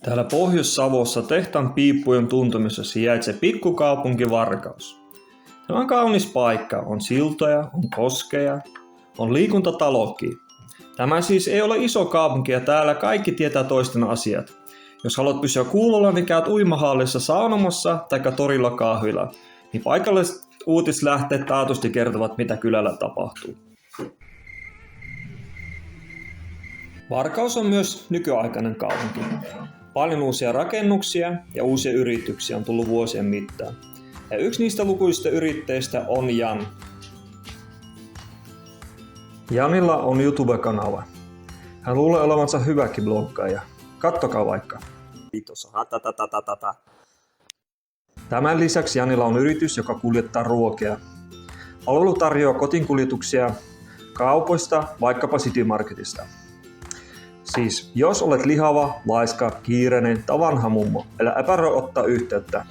Täällä Pohjois-Savossa tehtaan piippujen tuntumissa sijaitsee pikkukaupunki Varkaus. Tämä on kaunis paikka, on siltoja, on koskeja, on liikuntatalokin. Tämä siis ei ole iso kaupunki ja täällä kaikki tietää toisten asiat. Jos haluat pysyä kuulolla, niin käyt uimahallissa saunomassa tai torilla kahvilla, niin paikalliset uutislähteet taatusti kertovat, mitä kylällä tapahtuu. Varkaus on myös nykyaikainen kaupunki. Paljon uusia rakennuksia ja uusia yrityksiä on tullut vuosien mittaan. Ja yksi niistä lukuisista yrittäjistä on Jan. Janilla on YouTube-kanava. Hän luulee olevansa hyväkin bloggaaja. Kattokaa vaikka. Kiitos. Tämän lisäksi Janilla on yritys, joka kuljettaa ruokia. Palvelu tarjoaa kotiinkuljetuksia kaupoista, vaikkapa City Marketista. Siis jos olet lihava, laiska, kiireinen tai vanha mummo, älä epäröi ottaa yhteyttä.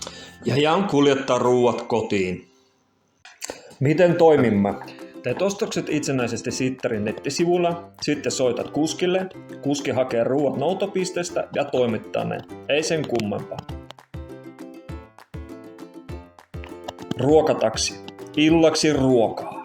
Ja Jan kuljettaa ruuat kotiin. Miten toimimme? Teet ostokset itsenäisesti Sitterin nettisivulla, sitten soitat kuskille, kuski hakee ruuat noutopisteestä ja toimittaa ne. Ei sen kummempaa. Ruokataksi. Illaksi ruokaa.